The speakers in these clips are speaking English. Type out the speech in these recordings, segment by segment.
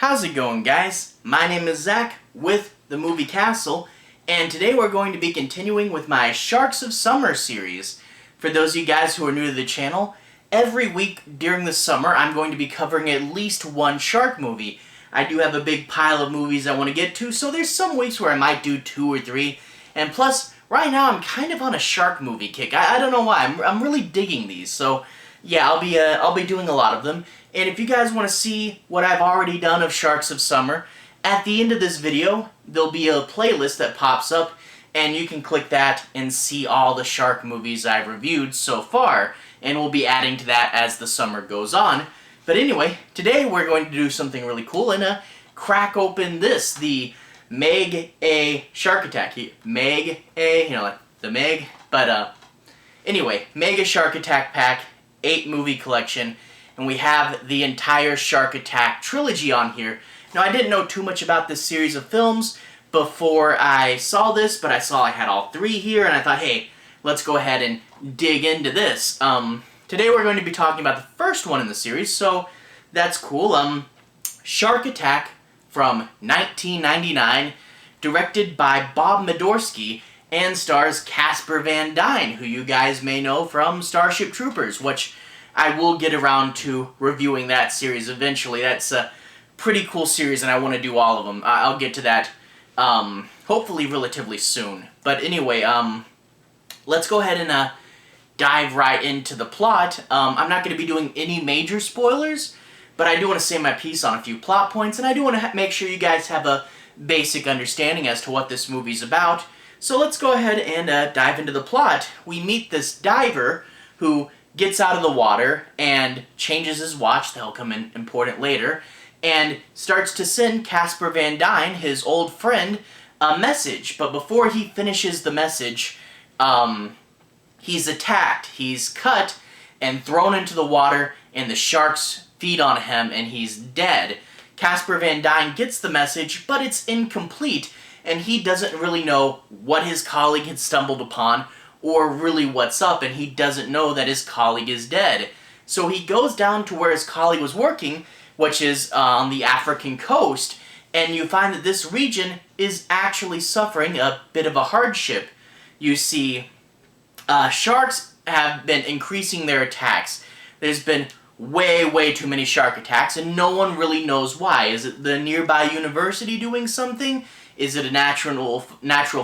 How's it going, guys? My name is Zach with the Movie Castle, and today we're going to be continuing with my Sharks of Summer series. For those of you guys who are new to the channel, every week during the summer I'm going to be covering at least one shark movie. I do have a big pile of movies I want to get to, so there's some weeks where I might do 2 or 3, and plus, right now I'm kind of on a shark movie kick. I don't know why, I'm really digging these, so yeah, I'll be doing a lot of them. And if you guys want to see what I've already done of Sharks of Summer, at the end of this video, there'll be a playlist that pops up, and you can click that and see all the shark movies I've reviewed so far, and we'll be adding to that as the summer goes on. But anyway, today we're going to do something really cool and crack open this, the Meg-A-Shark Attack. Meg-A, you know, like the Meg, but anyway, Meg-A-Shark Attack Pack, 8 movie collection. And we have the entire Shark Attack trilogy on here. Now, I didn't know too much about this series of films before I saw this, but I saw I had all 3 here, and I thought, hey, let's go ahead and dig into this. Today we're going to be talking about the first one in the series, so that's cool. Shark Attack from 1999, directed by Bob Medorsky, and stars Casper Van Dien, who you guys may know from Starship Troopers, which I will get around to reviewing that series eventually. That's a pretty cool series, and I want to do all of them. I'll get to that, hopefully relatively soon. But anyway, let's go ahead and dive right into the plot. I'm not going to be doing any major spoilers, but I do want to say my piece on a few plot points, and I do want to make sure you guys have a basic understanding as to what this movie's about. So let's go ahead and dive into the plot. We meet this diver who gets out of the water and changes his watch, that'll come in important later, and starts to send Casper Van Dien, his old friend, a message. But before he finishes the message, he's attacked. He's cut and thrown into the water, and the sharks feed on him, and he's dead. Casper Van Dien gets the message, but it's incomplete, and he doesn't really know what his colleague had stumbled upon, or really what's up, and he doesn't know that his colleague is dead. So he goes down to where his colleague was working, which is on the African coast, and you find that this region is actually suffering a bit of a hardship. You see, sharks have been increasing their attacks. There's been way too many shark attacks, and no one really knows why. Is it the nearby university doing something? Is it a natural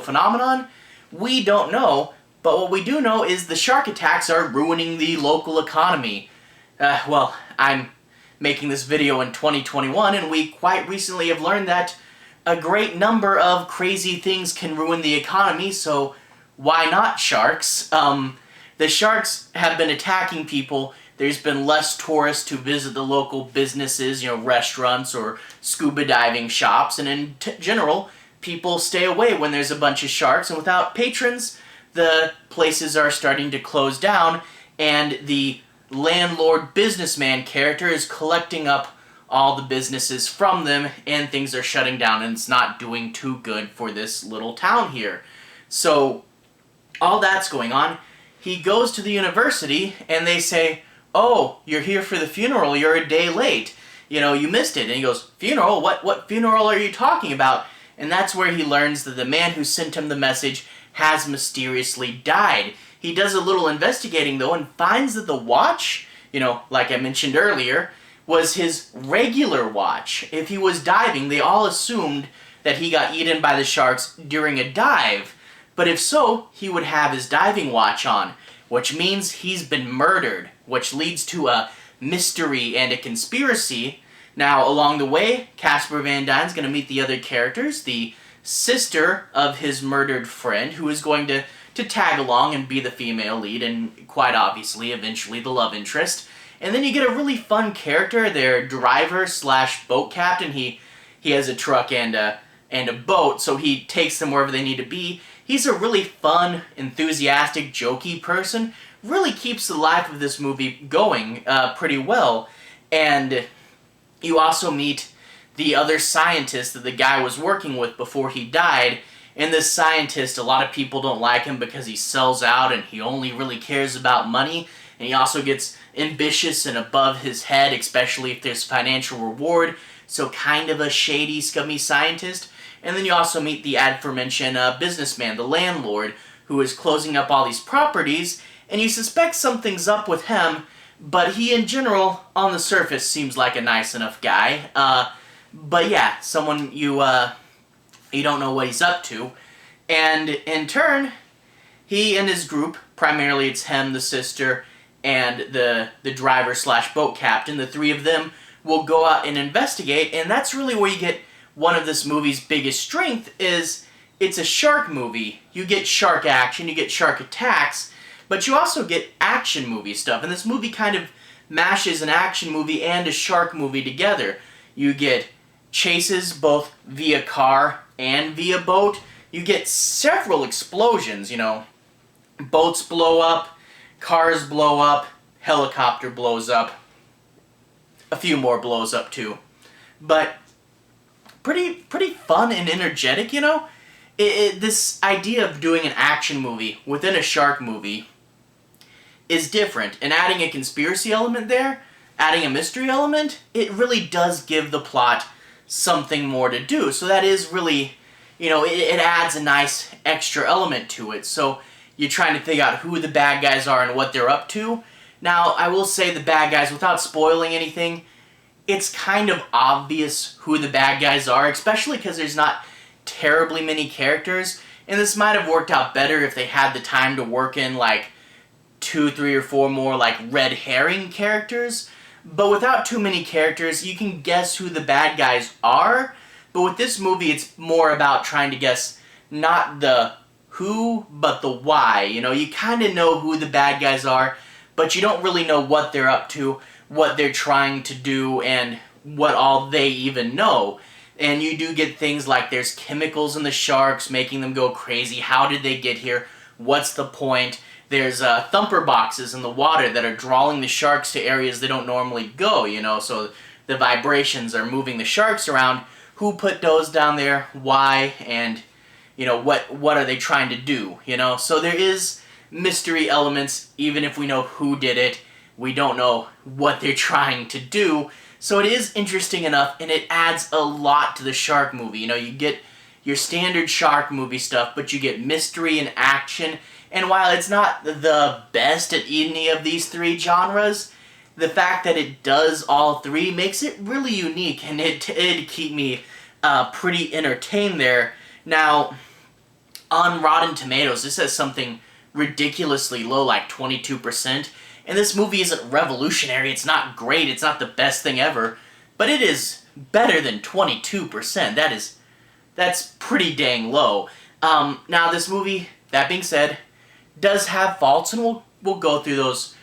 phenomenon? We don't know. But what we do know is the shark attacks are ruining the local economy. Well, I'm making this video in 2021, and we quite recently have learned that a great number of crazy things can ruin the economy, so why not sharks? The sharks have been attacking people. There's been less tourists to visit the local businesses, you know, restaurants or scuba diving shops, and in general, people stay away when there's a bunch of sharks, and without patrons, the places are starting to close down, and the landlord businessman character is collecting up all the businesses from them, and things are shutting down, and it's not doing too good for this little town here. So, all that's going on. He goes to the university, and they say, "Oh, you're here for the funeral, you're a day late. You know, you missed it." And he goes, "Funeral? What funeral are you talking about?" And that's where he learns that the man who sent him the message has mysteriously died. He does a little investigating, though, and finds that the watch, you know, like I mentioned earlier, was his regular watch. If he was diving, they all assumed that he got eaten by the sharks during a dive. But if so, he would have his diving watch on, which means he's been murdered, which leads to a mystery and a conspiracy. Now, along the way, Casper Van Dien's going to meet the other characters, the sister of his murdered friend, who is going to tag along and be the female lead, and quite obviously, eventually, the love interest. And then you get a really fun character, their driver slash boat captain. He has a truck and a boat, so he takes them wherever they need to be. He's a really fun, enthusiastic, jokey person. Really keeps the life of this movie going pretty well. And you also meet the other scientist that the guy was working with before he died, and this scientist, a lot of people don't like him because he sells out and he only really cares about money, and he also gets ambitious and above his head, especially if there's financial reward. so kind of a shady, scummy scientist. And then you also meet the aforementioned businessman, the landlord, who is closing up all these properties, and you suspect something's up with him, but he in general, on the surface, seems like a nice enough guy. But yeah, someone you don't know what he's up to. And in turn, he and his group, primarily it's him, the sister, and the driver slash boat captain, the three of them will go out and investigate, and that's really where you get one of this movie's biggest strength is it's a shark movie. You get shark action, you get shark attacks, but you also get action movie stuff, and this movie kind of mashes an action movie and a shark movie together. You get chases both via car and via boat. You get several explosions, you know. Boats blow up, cars blow up, helicopter blows up. A few more blows up too. But pretty fun and energetic, you know? This idea of doing an action movie within a shark movie is different. And adding a conspiracy element there, adding a mystery element, it really does give the plot something more to do. So that is really, you know, it adds a nice extra element to it. So you're trying to figure out who the bad guys are and what they're up to. Now, I will say the bad guys, without spoiling anything, it's kind of obvious who the bad guys are, especially because there's not terribly many characters, and this might have worked out better if they had the time to work in, like, 2, 3, or 4 more, like, red herring characters. But without too many characters, you can guess who the bad guys are, but with this movie, it's more about trying to guess not the who, but the why. You know, you kind of know who the bad guys are, but you don't really know what they're up to, what they're trying to do, and what all they even know. And you do get things like there's chemicals in the sharks making them go crazy. How did they get here? What's the point? There's thumper boxes in the water that are drawing the sharks to areas they don't normally go, you know, so the vibrations are moving the sharks around. Who put those down there? Why? And, you know, what are they trying to do, you know? So there is mystery elements, even if we know who did it. We don't know what they're trying to do. So it is interesting enough, and it adds a lot to the shark movie. You know, you get your standard shark movie stuff, but you get mystery and action. And while it's not the best at any of these three genres, the fact that it does all three makes it really unique, and it did keep me pretty entertained there. Now, on Rotten Tomatoes, this has something ridiculously low, like 22%. And this movie isn't revolutionary, it's not great, it's not the best thing ever, but it is better than 22%. That's pretty dang low. Now this movie, that being said, does have faults, and we'll go through those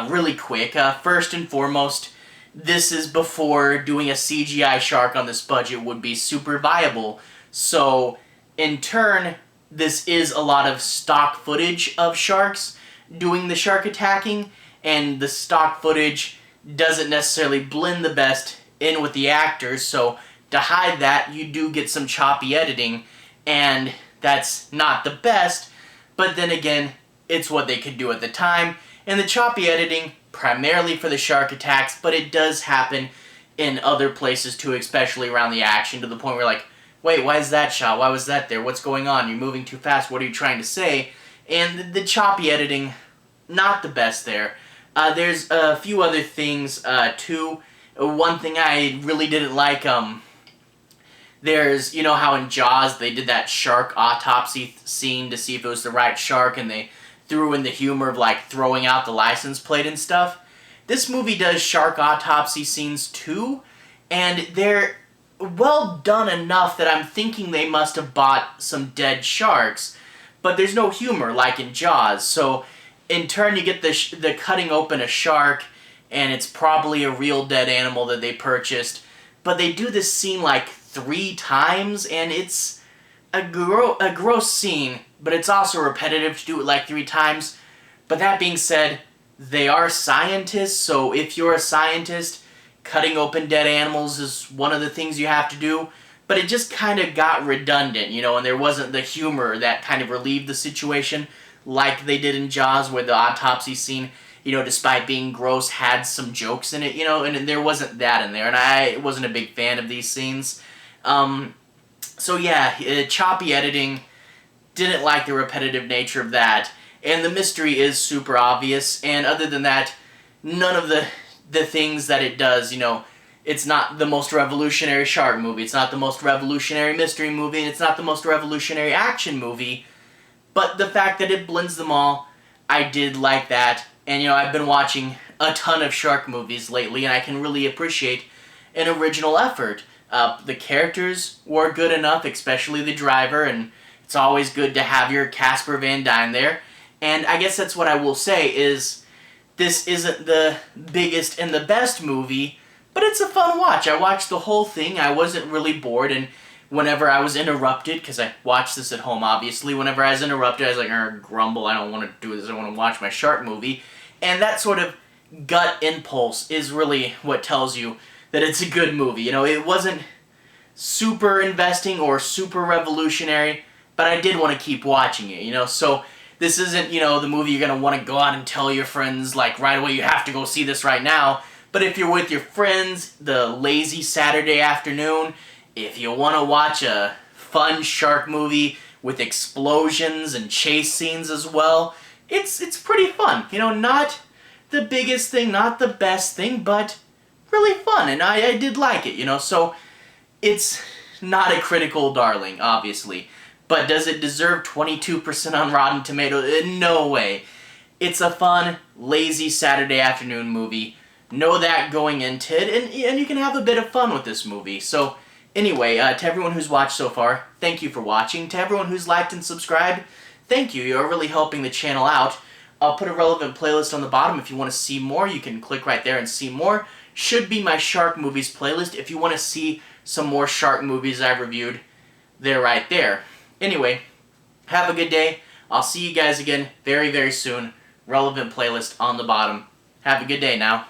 really quick. First and foremost, this is before doing a CGI shark on this budget would be super viable. So, in turn, this is a lot of stock footage of sharks doing the shark attacking, and the stock footage doesn't necessarily blend the best in with the actors, so to hide that, you do get some choppy editing, and that's not the best, but then again, it's what they could do at the time, and the choppy editing, primarily for the shark attacks, but it does happen in other places too, especially around the action, to the point where you're like, wait, why is that shot? Why was that there? What's going on? You're moving too fast. What are you trying to say? And the choppy editing, not the best there. There's a few other things, too. One thing I really didn't like, there's, you know how in Jaws they did that shark autopsy scene to see if it was the right shark, and they threw in the humor of, like, throwing out the license plate and stuff? This movie does shark autopsy scenes, too, and they're well done enough that I'm thinking they must have bought some dead sharks, but there's no humor like in Jaws, so in turn you get the cutting open a shark, and it's probably a real dead animal that they purchased, but they do this scene like 3 times, and it's a gross scene, but it's also repetitive to do it like 3 times. But that being said, they are scientists, so if you're a scientist, cutting open dead animals is one of the things you have to do, but it just kind of got redundant, you know, and there wasn't the humor that kind of relieved the situation like they did in Jaws with the autopsy scene. despite being gross, had some jokes in it, and there wasn't that in there, and I wasn't a big fan of these scenes. So yeah, choppy editing, didn't like the repetitive nature of that, and the mystery is super obvious, and other than that, none of the things that it does, it's not the most revolutionary shark movie, it's not the most revolutionary mystery movie, and it's not the most revolutionary action movie, but the fact that it blends them all, I did like that. And I've been watching a ton of shark movies lately, and I can really appreciate an original effort. The characters were good enough, especially the driver, and it's always good to have your Casper Van Dien there. And I guess that's what I will say is, this isn't the biggest and the best movie, but it's a fun watch. I watched the whole thing, I wasn't really bored, and whenever I was interrupted, because I watched this at home obviously, whenever I was interrupted I was like, grumble, I don't want to do this, I want to watch my shark movie. And that sort of gut impulse is really what tells you that it's a good movie. It wasn't super investing or super revolutionary, but I did want to keep watching it, So this isn't, the movie you're going to want to go out and tell your friends, like, right away, you have to go see this right now. But if you're with your friends, the lazy Saturday afternoon, if you want to watch a fun shark movie with explosions and chase scenes as well, it's pretty fun. Not the biggest thing, not the best thing, but really fun, and I did like it, So it's not a critical darling, obviously. But does it deserve 22% on Rotten Tomatoes? No way. It's a fun, lazy Saturday afternoon movie. Know that going into it, and you can have a bit of fun with this movie. So anyway, to everyone who's watched so far, thank you for watching. To everyone who's liked and subscribed, thank you. You're really helping the channel out. I'll put a relevant playlist on the bottom. If you want to see more, you can click right there and see more. Should be my shark movies playlist. If you want to see some more shark movies I've reviewed, they're right there. Anyway, have a good day. I'll see you guys again very, very soon. Relevant playlist on the bottom. Have a good day now.